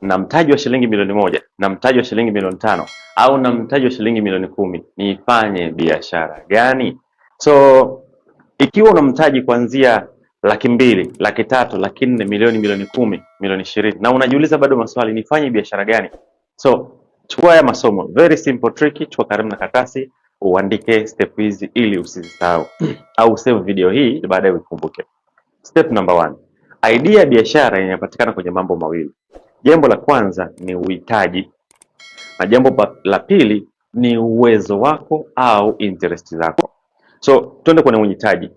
na mtaji wa shilingi milioni 1 na mtaji wa shilingi milioni 5 au na mtaji wa shilingi milioni 10, nifanye biashara gani? So ikiwa una mtaji kuanzia 200,000, 300,000, 400,000, milioni 10, milioni 20 na unajiuliza bado maswali, nifanye biashara gani? So chukua haya masomo, very simple trick, chukua kalamu na karatasi uandike step hizi ili usizisahau au save video hii baadaye ukumbuke. Step number 1. Idea ya biashara inapatikana kwenye mambo mawili. Jambo la kwanza ni uhitaji na jambo la pili ni uwezo wako au interest zako. So twende kwenye uhitaji.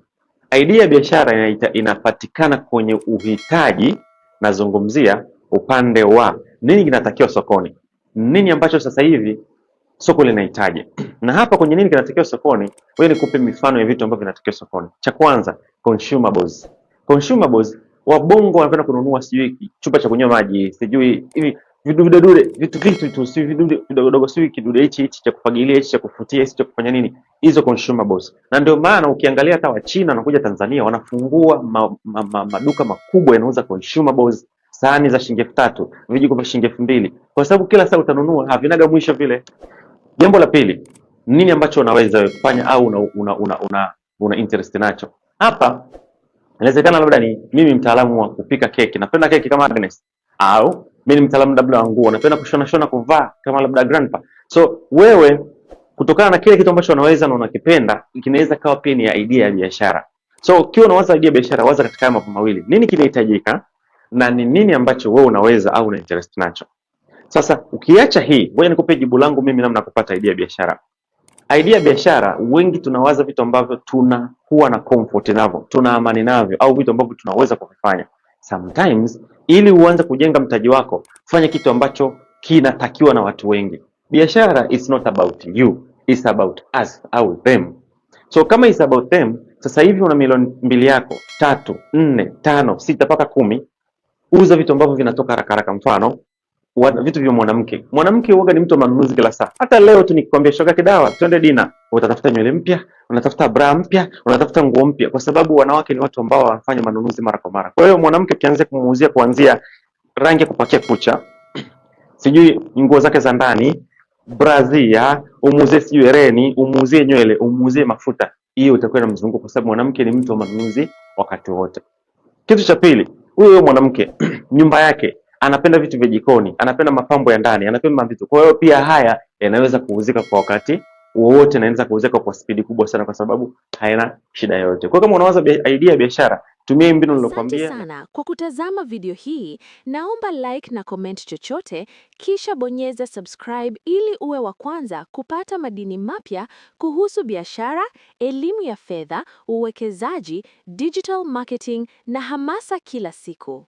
Idea ya biashara inapatikana kwenye uhitaji. Nazungumzia upande wa nini kinatakiwa sokoni, nini ambacho sasa hivi soko linahitaji. Na hapa kwenye nini kinatakiwa sokoni, wewe nikupe mifano ya vitu ambavyo vinatakiwa sokoni. Cha kwanza, consumables. Consumables, wabongo wanapenda kununua sijui chupa cha kunywa maji, sijui hivi vitu tu, si vidude vidogo, si kidude hichi cha kufagilia, hichi cha kufutia, hichi cha kufanya nini, hizo consumables. Na ndio maana ukiangalia hata Wachina wanakuja Tanzania wanafungua maduka makubwa yanauza consumables, sahani za shilingi 3,000, vijiko vya shilingi 2,000, kwa sababu kila saa utanunua, havinaga mwisho vile. Jambo la pili, nini ambacho unaweza kufanya au una interest nacho? Hapa inawezekana labda ni mimi mtaalamu wa kupika keki, napenda keki kama Agnes, au mimi ni mtaalamu labda wa nguo, napenda kushona kuvaa kama labda Grandpa. So wewe kutokana na kile kitu ambacho unaweza na unakipenda, kinaweza kawa pia ni idea ya biashara. So ukiwa unawaza idea ya biashara, waza katika mambo mawili. Nini kinahitajika na ni nini ambacho wewe unaweza au una interest nacho. Sasa ukiacha hii, ngoja nikupe jibu langu mimi namna kupata idea ya biashara. Idea ya biashara, wengi tunawaza vitu ambavyo tunakuwa na comfort navyo, tuna amani navyo, au vitu ambavyo tunaweza kuvifanya. Sometimes ili uanze kujenga mtaji wako, fanya kitu ambacho kinatakiwa na watu wengi. Biashara is not about you, it's about us au them. So kama is about them, sasa hivi una milioni 2 yako, 3, 4, 5, 6 mpaka 10, uza vitu ambavyo vinatoka haraka haraka. Mfano vitu vya mwanamke huaga ni mtu wa manunuzi kila saa. Hata leo tu nikikwambia shoga Kidawa, twende dina, utatafuta nywele mpya, unatafuta bra mpya, unatafuta nguo mpya, kwa sababu wanawake ni watu ambao wanafanya manunuzi mara kwa mara. Kwa hiyo mwanamke ukianza kumuuzia kuanzia rangi ya kupakia kucha, sijui nguo zake za ndani, brazia, umuuzie sijui hereni, umuuzie nywele, umuuzie mafuta, hiyo itakuwa na mzunguko, kwa sababu mwanamke ni mtu wa manunuzi wakati wote. Kitu cha pili, huyo mwanamke nyumba yake anapenda vitu vya jikoni, anapenda mapambo ya ndani, anapenda vitu. Kwa hiyo pia haya yanaweza kuuzika kwa wakati wowote, na yanaweza kuuzika kwa spidi kubwa sana, kwa sababu hayana shida yoyote. Kwa kama unawaza idea ya biashara, tumia mbinu nilokuambia. Asante sana kwa kutazama video hii. Naomba like na comment chochote, kisha bonyeza subscribe ili uwe wa kwanza kupata madini mapya kuhusu biashara, elimu ya fedha, uwekezaji, digital marketing na hamasa kila siku.